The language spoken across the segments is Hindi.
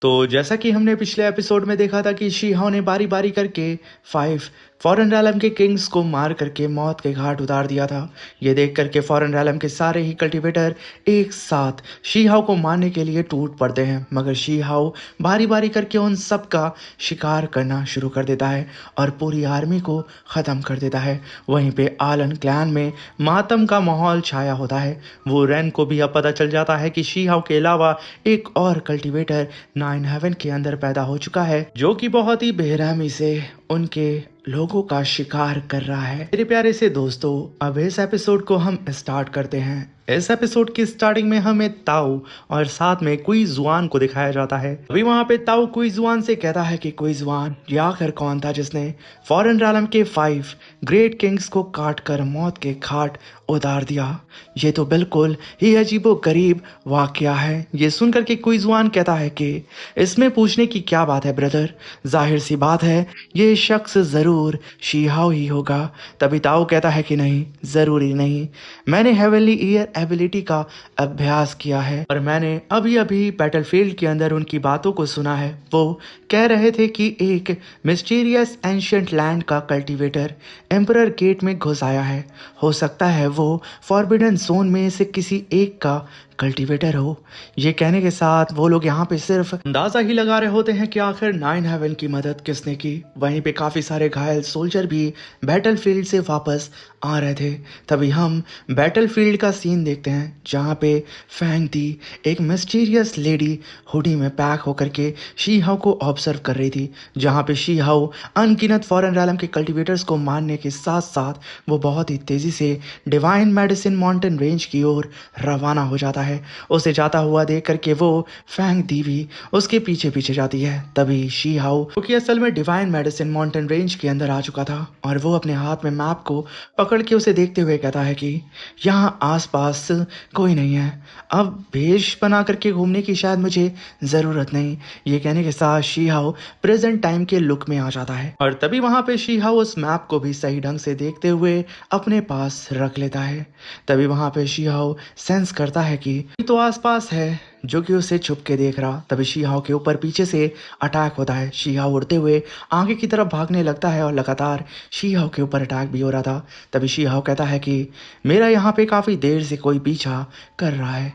तो जैसा कि हमने पिछले एपिसोड में देखा था कि शीहाओ ने बारी बारी करके 5 फॉरेन रैलम के किंग्स को मार करके मौत के घाट उतार दिया था। ये देख करके फॉरेन रैलम के सारे ही कल्टीवेटर एक साथ शीहाओ को मारने के लिए टूट पड़ते हैं, मगर शीहाओ बारी बारी करके उन सब का शिकार करना शुरू कर देता है और पूरी आर्मी को ख़त्म कर देता है। वहीं पे आलन क्लैन में मातम का माहौल छाया होता है। वो रैन को भी अब पता चल जाता है कि शीहाओ के अलावा एक और कल्टीवेटर नाइन हेवन के अंदर पैदा हो चुका है, जो कि बहुत ही बेरहमी से उनके लोगों का शिकार कर रहा है। मेरे प्यारे से दोस्तों, अब इस एपिसोड को हम स्टार्ट करते हैं। इस एपिसोड की स्टार्टिंग में हमें ताऊ और साथ में कुइजुआन को दिखाया जाता है। अभी वहां पे ताऊ कुइजुआन से कहता है कि कुइजुआन, ये आखिर कौन था जिसने फॉरेन रैलम के 5 ग्रेट किंग्स को काट कर मौत के घाट उतार दिया। ये तो बिल्कुल ही अजीबो गरीब वाकया है। ये सुनकर के कुइजुआन कहता है कि इसमें पूछने की क्या बात है ब्रदर, जाहिर सी बात है ये शख्स जरूर शीहाओ ही होगा। तभी ताऊ कहता है कि नहीं, जरूरी नहीं, मैंने हेवनली ईयर एबिलिटी का अभ्यास किया है और मैंने अभी अभी बैटलफील्ड के अंदर उनकी बातों को सुना है। वो कह रहे थे कि एक मिस्टीरियस एंशियंट लैंड का कल्टीवेटर एम्परर गेट में घुस आया है। हो सकता है वो फॉरबिडन जोन में से किसी एक का कल्टीवेटर हो। ये कहने के साथ वो लोग यहाँ पे सिर्फ अंदाजा ही लगा रहे होते हैं कि आखिर नाइन हेवन की मदद किसने की। वहीं पे काफी सारे घायल सोल्जर भी बैटलफील्ड से वापस आ रहे थे। तभी हम बैटलफील्ड का सीन देखते हैं जहाँ पे फैंग दी एक मिस्टीरियस लेडी हुडी में पैक होकर के शीहाओ को ऑब्जर्व कर रही थी, जहाँ पे शीहाओ अनगिनत फॉरेन रैलम के कल्टीवेटर्स को मारने के साथ साथ वो बहुत ही तेजी से डिवाइन मेडिसिन माउंटेन रेंज की ओर रवाना हो जाता है। उसे जाता हुआ देख करके वो फैंग दी भी उसके पीछे पीछे जाती है। तभी शीहाओ, क्योंकि असल में डिवाइन मेडिसिन माउंटेन रेंज के अंदर आ चुका था और वो अपने हाथ में मैप को पकड़ के उसे देखते हुए कहता है कि यहाँ आसपास कोई नहीं है, अब भेष बना करके घूमने की शायद मुझे ज़रूरत नहीं। ये कहने के साथ शीहाओ प्रेजेंट टाइम के लुक में आ जाता है और तभी वहाँ पे शीहाओ उस मैप को भी सही ढंग से देखते हुए अपने पास रख लेता है। तभी वहाँ पे शीहाओ सेंस करता है कि तो आसपास है जो कि उसे छुप के देख रहा। तभी शीहाओ के ऊपर पीछे से अटैक होता है। शीहाओ उड़ते हुए आगे की तरफ भागने लगता है और लगातार शीहाओ के ऊपर अटैक भी हो रहा था। तभी शीहाओ कहता है कि मेरा यहाँ पे काफ़ी देर से कोई पीछा कर रहा है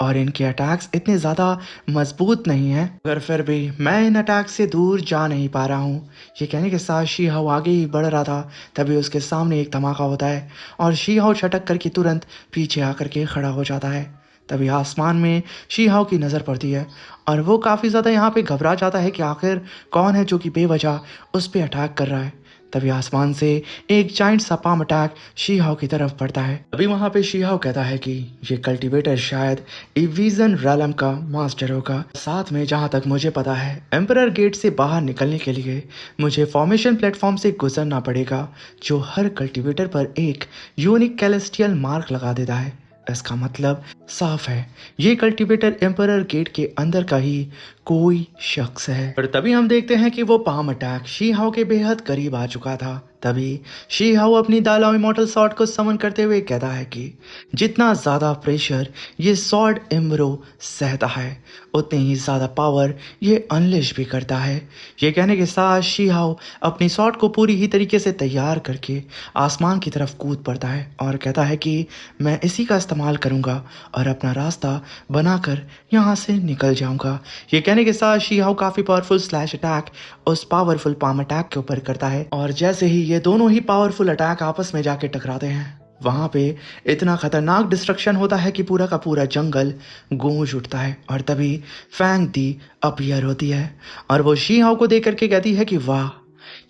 और इनके अटैक्स इतने ज़्यादा मजबूत नहीं हैं, मगर फिर भी मैं इन अटैक से दूर जा नहीं पा रहा हूँ। ये कहने के साथ शीहाओ आगे ही बढ़ रहा था। तभी उसके सामने एक धमाका होता है और शीहाओ छटक करके तुरंत पीछे आकर के खड़ा हो जाता है। तभी आसमान में शीहाओ की नज़र पड़ती है और वो काफ़ी ज़्यादा यहाँ पे घबरा जाता है कि आखिर कौन है जो कि बेवजह उस पर अटैक कर रहा है। तभी आसमान से एक जाइंट सा पाम अटैक शीहाओ की तरफ पड़ता है। अभी वहाँ पे शीहाओ कहता है कि ये कल्टीवेटर शायद इविजन रैलम का मास्टर होगा। साथ में जहाँ तक मुझे पता है एम्परर गेट से बाहर निकलने के लिए मुझे फॉर्मेशन प्लेटफॉर्म से गुजरना पड़ेगा, जो हर कल्टीवेटर पर एक यूनिक कैलेस्टियल मार्क लगा देता है। इसका मतलब साफ है, ये कल्टीवेटर एम्परर गेट के अंदर का ही कोई शख्स है। और तभी हम देखते हैं कि वो पाम अटैक शीहाओ के बेहद करीब आ चुका था। तभी शीहाओ अपनी दालाओ इमॉर्टल सॉर्ड को समन करते हुए कहता है कि जितना ज़्यादा प्रेशर ये सॉर्ड एम्ब्रो सहता है, उतनी ही ज़्यादा पावर ये अनलिश भी करता है। ये कहने के साथ शीहाओ अपनी सॉर्ड को पूरी ही तरीके से तैयार करके आसमान की तरफ कूद पड़ता है और कहता है कि मैं इसी का इस्तेमाल करूँगा और अपना रास्ता बनाकर यहाँ से निकल जाऊँगा। ये कहने के साथ शीहाओ काफ़ी पावरफुल स्लैश अटैक उस पावरफुल पाम अटैक के ऊपर करता है और जैसे ही ये दोनों ही पावरफुल अटैक आपस में जाके टकराते हैं, वहाँ पे इतना खतरनाक डिस्ट्रक्शन होता है कि पूरा का पूरा जंगल गूंज उठता है। और तभी फैंग दी अपीयर होती है और वो शीहाओ को देख करके कहती है कि वाह,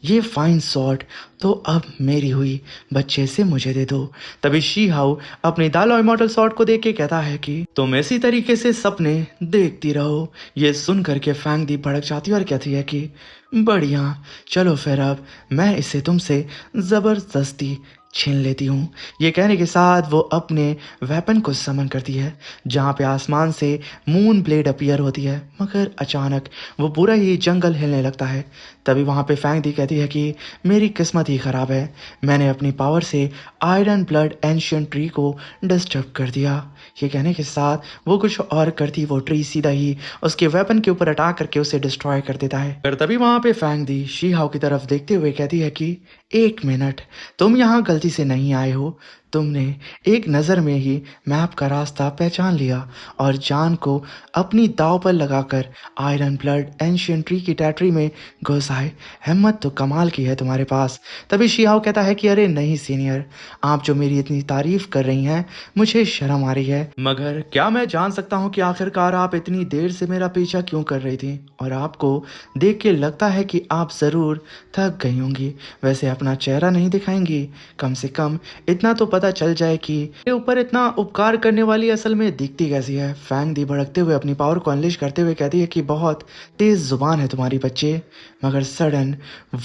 ये फाइन सॉर्ड तो अब मेरी हुई, बच्चे से मुझे दे दो। तभी शीहाओ अपनी दालाओ इमॉर्टल सॉर्ड को देख के कहता है कि तुम इसी तरीके से सपने देखती रहो। ये सुन करके फैंग दी भड़क जाती है और कहती है कि बढ़िया, चलो फिर अब मैं इसे तुमसे ज़बरदस्ती छीन लेती हूँ। ये कहने के साथ वो अपने वेपन को समन करती है, जहाँ पे आसमान से मून ब्लेड अपीयर होती है। मगर अचानक वो पूरा ही जंगल हिलने लगता है। तभी वहाँ पे फैंग दी कहती है कि मेरी किस्मत ही ख़राब है, मैंने अपनी पावर से आयरन ब्लड एंशियंट ट्री को डिस्टर्ब कर दिया। ये कहने के साथ वो कुछ और करती वो ट्री सीधा ही उसके वेपन के ऊपर अटैक करके उसे डिस्ट्रॉय कर देता है। पर तभी वहाँ पे फैंग दी शी हाओ की तरफ देखते हुए कहती है कि एक मिनट, तुम यहाँ गलती से नहीं आए हो। तुमने एक नज़र में ही मैप का रास्ता पहचान लिया और जान को अपनी दांव पर लगाकर आयरन ब्लड एंशियंट ट्री की टेरिटरी में घुस आए। हिम्मत तो कमाल की है तुम्हारे पास। तभी शिहाओ कहता है कि अरे नहीं सीनियर, आप जो मेरी इतनी तारीफ कर रही हैं मुझे शर्म आ रही है। मगर क्या मैं जान सकता हूँ कि आखिरकार आप इतनी देर से मेरा पीछा क्यों कर रही थी? और आपको देख के लगता है कि आप ज़रूर थक गई होंगी। वैसे अपना चेहरा नहीं दिखाएंगी? कम से कम इतना तो पता चल जाए कि ये ऊपर इतना उपकार करने वाली असल में दिखती कैसी है। फैंग दी भड़कते हुए अपनी पावर को अनलिश करते हुए कहती है कि बहुत तेज जुबान है तुम्हारी बच्चे। मगर सडन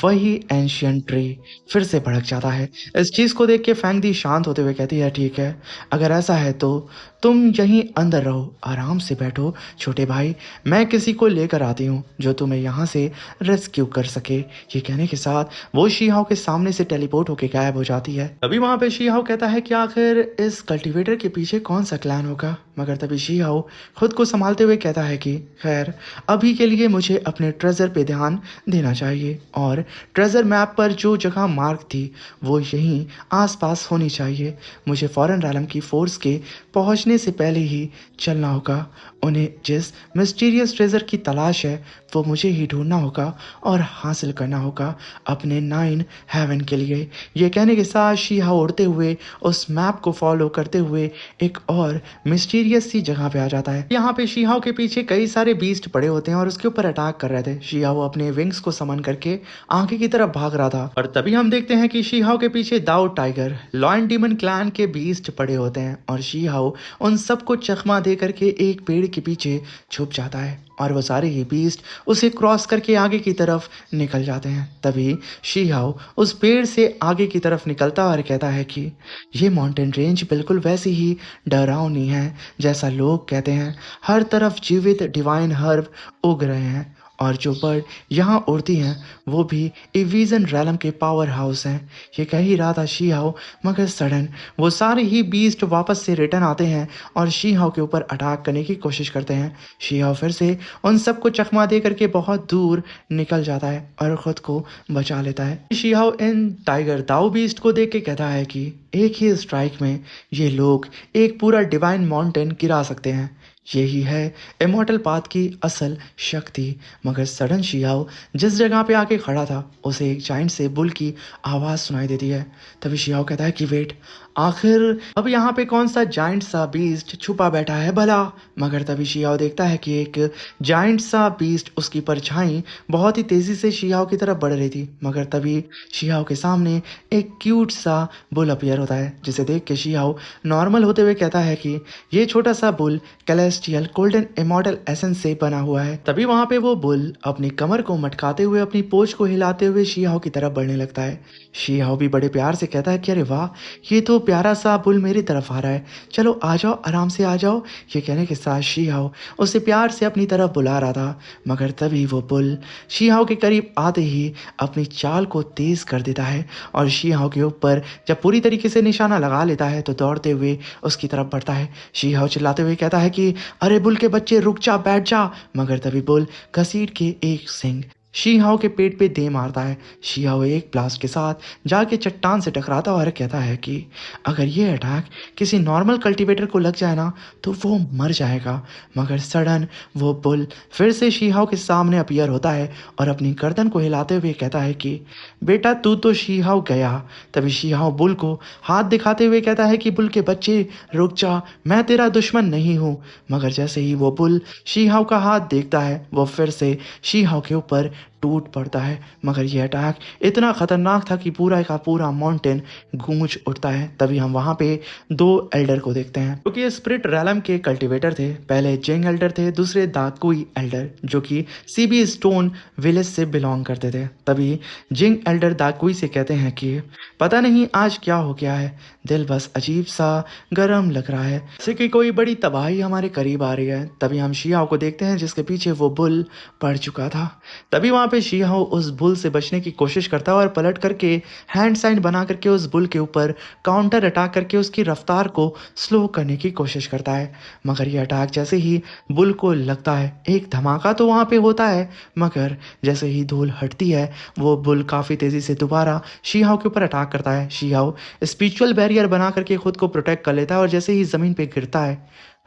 वही एंशियंट ट्री फिर से भड़क जाता है। इस चीज़ को देख के फैंग दी शांत होते हुए कहती है ठीक है, अगर ऐसा है तो तुम यहीं अंदर रहो, आराम से बैठो छोटे भाई, मैं किसी को लेकर आती हूँ जो तुम्हें यहाँ से रेस्क्यू कर सके। ये कहने के साथ वो शीहाओ के सामने से टेलीपोर्ट होके गायब हो जाती है। तभी वहां पे शीहाओ कहता है कि आखिर इस कल्टीवेटर के पीछे कौन सा क्लैन होगा? मगर तभी शीहाओ खुद को संभालते हुए कहता है कि खैर, अभी के लिए मुझे अपने ट्रेजर पे ध्यान देना चाहिए और ट्रेजर मैप पर जो जगह मार्क थी वो यहीं आसपास होनी चाहिए। मुझे फॉरेन रैलम की फोर्स के पहुंचने से पहले ही चलना होगा। उन्हें जिस मिस्टीरियस ट्रेजर की तलाश है वो मुझे ही ढूंढना होगा और हासिल करना होगा अपने 9 हेवन के लिए। ये कहने के साथ शीहा उड़ते हुए उस मैप को फॉलो करते हुए एक और मिस्टीरियस सी जगह पे आ जाता है। यहाँ पे शीहाओ के पीछे कई सारे बीस्ट पड़े होते हैं और उसके ऊपर अटैक कर रहे थे। शीहाओ अपने विंग्स को समन करके आगे की तरफ भाग रहा था और तभी हम देखते हैं कि शीहाओ के पीछे दाऊ टाइगर, लॉयन डीमन क्लैन के बीस्ट पड़े होते हैं और शीहाओ उन सबको चकमा दे करके एक पेड़ के पीछे छुप जाता है और वो सारे ही बीस्ट उसे क्रॉस करके आगे की तरफ निकल जाते हैं। तभी शीहाओ उस पेड़ से आगे की तरफ निकलता और कहता है कि ये माउंटेन रेंज बिल्कुल वैसी ही डरावनी है जैसा लोग कहते हैं। हर तरफ जीवित डिवाइन हर्ब उग रहे हैं और जो बर्ड यहाँ उड़ती हैं वो भी इविजन रैलम के पावर हाउस हैं। ये कह ही रहा था शीहाओ, मगर सडन वो सारे ही बीस्ट वापस से रिटर्न आते हैं और शीहाओ के ऊपर अटैक करने की कोशिश करते हैं। शीहाओ फिर से उन सबको चकमा दे करके बहुत दूर निकल जाता है और खुद को बचा लेता है। शीहाओ इन टाइगर दाऊ बीस्ट को देख के कहता है कि एक ही स्ट्राइक में ये लोग एक पूरा डिवाइन माउंटेन गिरा सकते हैं। यही है इमॉर्टल पाथ की असल शक्ति। मगर सडन शीहाओ जिस जगह पे आके खड़ा था उसे एक जाइंट से बुल की आवाज़ सुनाई देती है। तभी शीहाओ कहता है कि वेट, आखिर अब यहाँ पे कौन सा जाइंट सा बीस्ट छुपा बैठा है भला? मगर तभी शीहाओ देखता है कि एक जाइंट सा बीस्ट उसकी परछाई बहुत ही तेजी से शीहाओ की तरफ बढ़ रही थी। मगर तभी शीहाओ के सामने एक क्यूट सा बुल अपीयर होता है, जिसे देख के शीहाओ नॉर्मल होते हुए कहता है कि ये छोटा सा बुल कैलेस्टियल गोल्डन इमॉर्टल एसेंस से बना हुआ है। तभी वहां पे वो बुल अपनी कमर को मटकाते हुए अपनी पोंछ को हिलाते हुए शीहाओ की तरफ बढ़ने लगता है। शीहाओ भी बड़े प्यार से कहता है कि अरे वाह, ये तो प्यारा सा बुल मेरी तरफ आ रहा है, चलो आ जाओ, आराम से आ जाओ। ये कहने के साथ शीहाओ उसे प्यार से अपनी तरफ बुला रहा था। मगर तभी वो बुल शीहाओ के करीब आते ही अपनी चाल को तेज कर देता है और शीहाओ के ऊपर जब पूरी तरीके से निशाना लगा लेता है तो दौड़ते हुए उसकी तरफ बढ़ता है। शीहाओ चिल्लाते हुए कहता है कि अरे बुल के बच्चे रुक जा, बैठ जा। मगर तभी बुल घसीट के एक सिंग शीहाओ के पेट पे दे मारता है। शीहाओ एक ब्लास्ट के साथ जाके चट्टान से टकराता और कहता है कि अगर ये अटैक किसी नॉर्मल कल्टीवेटर को लग जाए ना तो वो मर जाएगा। मगर सडन वो बुल फिर से शीहाओ के सामने अपीयर होता है और अपनी गर्दन को हिलाते हुए कहता है कि बेटा तू तो शीहाओ गया। तभी शीहाओ बुल को हाथ दिखाते हुए कहता है कि बुल के बच्चे रुक जा, मैं तेरा दुश्मन नहीं हूँ। मगर जैसे ही वो बुल शीहाओ का हाथ देखता है वो फिर से शीहाओ के ऊपर टूट पड़ता है। मगर ये अटैक इतना खतरनाक था कि पूरा का पूरा माउंटेन गूंज उठता है। तभी हम वहाँ पे दो एल्डर को देखते हैं, क्योंकि ये स्पिरिट रैलम के कल्टीवेटर थे। पहले जिंग एल्डर थे, दूसरे दाकुई एल्डर, जो कि सीबी स्टोन विलेज से बिलोंग करते थे। तभी जिंग एल्डर दाकुई से कहते हैं कि पता नहीं आज क्या हो गया है, दिल बस अजीब सा गर्म लग रहा है, जैसे कि कोई बड़ी तबाही हमारे करीब आ रही है। तभी हम शियाओ को देखते हैं, जिसके पीछे वो बुल पड़ चुका था। तभी वहां पे शियाओ उस बुल से बचने की कोशिश करता है और पलट करके हैंड साइन बना करके उस बुल के ऊपर काउंटर अटैक करके उसकी रफ्तार को स्लो करने की कोशिश करता है। मगर ये अटैक जैसे ही बुल को लगता है, एक धमाका तो वहां पे होता है, मगर जैसे ही धूल हटती है वो बुल काफी तेजी से दोबारा शियाओ के ऊपर अटैक करता है। शियाओ स्पिरिचुअल बैरियर बना करके खुद को प्रोटेक्ट कर लेता है और जैसे ही जमीन पे गिरता है,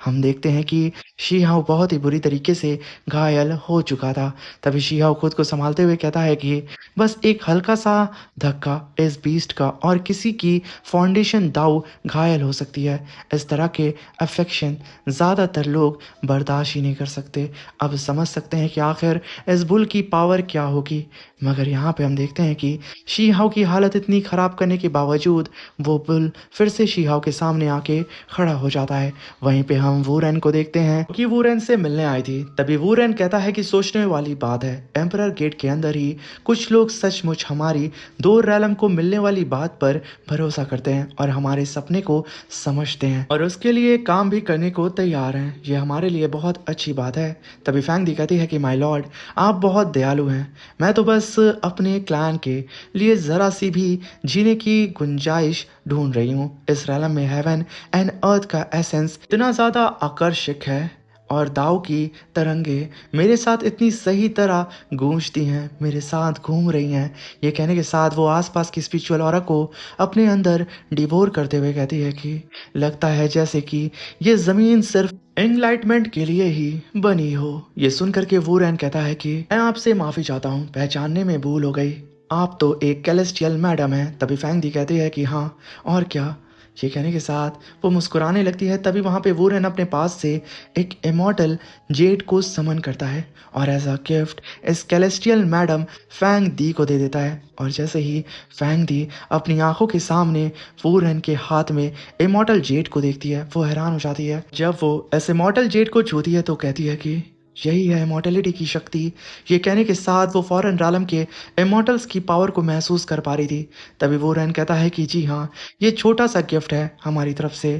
हम देखते हैं कि शिहाओ बहुत ही बुरी तरीके से घायल हो चुका था। तभी शिहाओ खुद को संभालते हुए कहता है कि बस एक हल्का सा धक्का इस बीस्ट का और किसी की फाउंडेशन दाऊ घायल हो सकती है। इस तरह के अफेक्शन ज़्यादातर लोग बर्दाश्त ही नहीं कर सकते। अब समझ सकते हैं कि आखिर इस बुल की पावर क्या होगी। मगर यहाँ पे हम देखते हैं कि शिहाओ की हालत इतनी ख़राब करने के बावजूद वो बुल फिर से शिहाओ के सामने आके खड़ा हो जाता है। वहीं पे हम वूरेन को देखते हैं कि वूरेन से मिलने आई थी। तभी वूरेन कहता है कि सोचने वाली बात है, एम्परर गेट के अंदर ही कुछ लोग सचमुच हमारी दो रैलम को मिलने वाली बात पर भरोसा करते हैं और हमारे सपने को समझते हैं और उसके लिए काम भी करने को तैयार हैं। ये हमारे लिए बहुत अच्छी बात है। तभी फैंग दी कहती है कि माय लॉर्ड, आप बहुत दयालु हैं। मैं तो बस अपने क्लैन के लिए ज़रा सी भी जीने की गुंजाइश ढूंढ रही हूँ। इस रैलम में हेवन एंड अर्थ का एसेंस इतना ज़्यादा आकर्षक है और दाव की तरंगे मेरे साथ इतनी सही तरह गूंजती हैं, मेरे साथ घूम रही हैं। ये कहने के साथ वो आसपास की स्पिरिचुअल ऑरा को अपने अंदर डिवोर करते हुए कहती है कि लगता है जैसे कि ये ज़मीन सिर्फ एनलाइटमेंट के लिए ही बनी हो। ये सुनकर के वूरेन कहता है कि मैं आपसे माफ़ी चाहता हूँ, पहचानने में भूल हो गई, आप तो एक कैलेस्टियल मैडम हैं। तभी फैंग दी कहती है कि हाँ और क्या। ये कहने के साथ वो मुस्कुराने लगती है। तभी वहाँ पे वूरेन अपने पास से एक इमॉर्टल जेड को समन करता है और एज अ गिफ्ट इस कैलेस्टियल मैडम फैंग दी को दे देता है। और जैसे ही फैंग दी अपनी आंखों के सामने वूरेन के हाथ में इमॉर्टल जेड को देखती है, वो हैरान हो जाती है। जब वो इस इमॉर्टल जेड को छूती है तो कहती है कि यही है इमॉर्टलिटी की शक्ति। ये कहने के साथ वो फौरन रालम के इमॉर्टल्स की पावर को महसूस कर पा रही थी। तभी वो रैन कहता है कि जी हाँ, ये छोटा सा गिफ्ट है हमारी तरफ से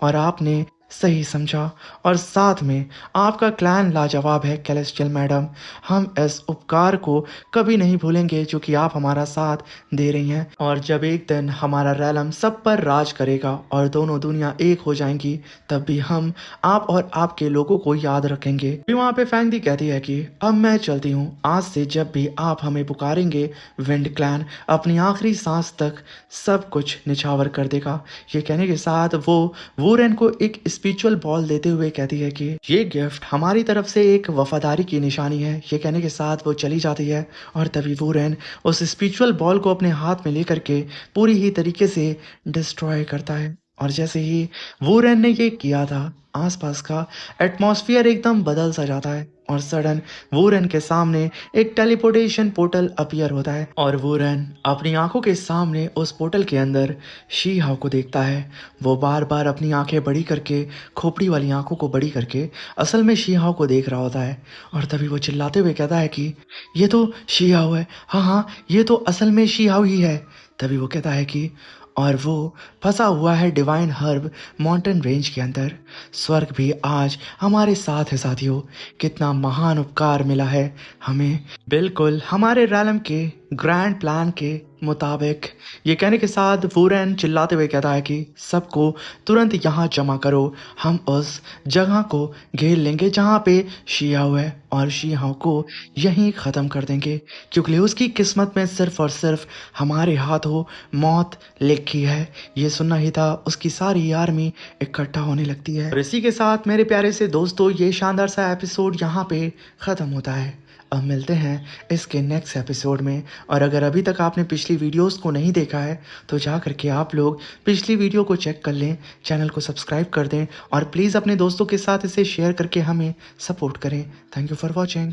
और आपने सही समझा और साथ में आपका क्लैन लाजवाब है कैलेस्टियल मैडम। हम इस उपकार को कभी नहीं भूलेंगे जो कि आप हमारा साथ दे रही हैं। और जब एक दिन हमारा रैलम सब पर राज करेगा और दोनों दुनिया एक हो जाएंगी, तब भी हम आप और आपके लोगों को याद रखेंगे। फिर वहाँ पे फैंग दी कहती है कि अब मैं चलती हूँ, आज से जब भी आप हमें पुकारेंगे विंड क्लैन अपनी आखिरी सांस तक सब कुछ निछावर कर देगा। ये कहने के साथ वो वूरेन को एक स्पिरिचुअल बॉल देते हुए कहती है कि ये गिफ्ट हमारी तरफ से एक वफादारी की निशानी है। ये कहने के साथ वो चली जाती है और तभी वूरेन उस स्पिरिचुअल बॉल को अपने हाथ में लेकर के पूरी ही तरीके से डिस्ट्रॉय करता है। और जैसे ही वूरेन ने ये किया था, आसपास का एटमॉस्फेयर एकदम बदल सा जाता है और सडन वूरेन के सामने एक टेलीपोर्टेशन पोर्टल अपीयर होता है और वूरेन अपनी आंखों के सामने उस पोर्टल के अंदर शी-हाओ को देखता है। वो बार बार अपनी आंखें बड़ी करके, खोपड़ी वाली आंखों को बड़ी करके असल में शी-हाओ को देख रहा होता है और तभी वो चिल्लाते हुए कहता है कि ये तो शी-हाओ है, हाँ हाँ ये तो असल में शी-हाओ ही है। तभी वो कहता है कि और वो फंसा हुआ है डिवाइन हर्ब माउंटेन रेंज के अंदर। स्वर्ग भी आज हमारे साथ है साथियों। कितना महान उपकार मिला है हमें, बिल्कुल हमारे रैलम के ग्रैंड प्लान के मुताबिक। ये कहने के साथ वूरेन चिल्लाते हुए कहता है कि सबको तुरंत यहाँ जमा करो, हम उस जगह को घेर लेंगे जहाँ पे शी-हाओ है और शी-हाओ को यहीं ख़त्म कर देंगे, क्योंकि उसकी किस्मत में सिर्फ और सिर्फ हमारे हाथों मौत लिखी है। ये सुनना ही था, उसकी सारी आर्मी इकट्ठा होने लगती है। और इसी के साथ मेरे प्यारे से दोस्तों, ये शानदार सा एपिसोड यहाँ पे ख़त्म होता है। अब मिलते हैं इसके नेक्स्ट एपिसोड में। और अगर अभी तक आपने पिछली वीडियोस को नहीं देखा है तो जा करके आप लोग पिछली वीडियो को चेक कर लें, चैनल को सब्सक्राइब कर दें और प्लीज़ अपने दोस्तों के साथ इसे शेयर करके हमें सपोर्ट करें। Thank you for watching.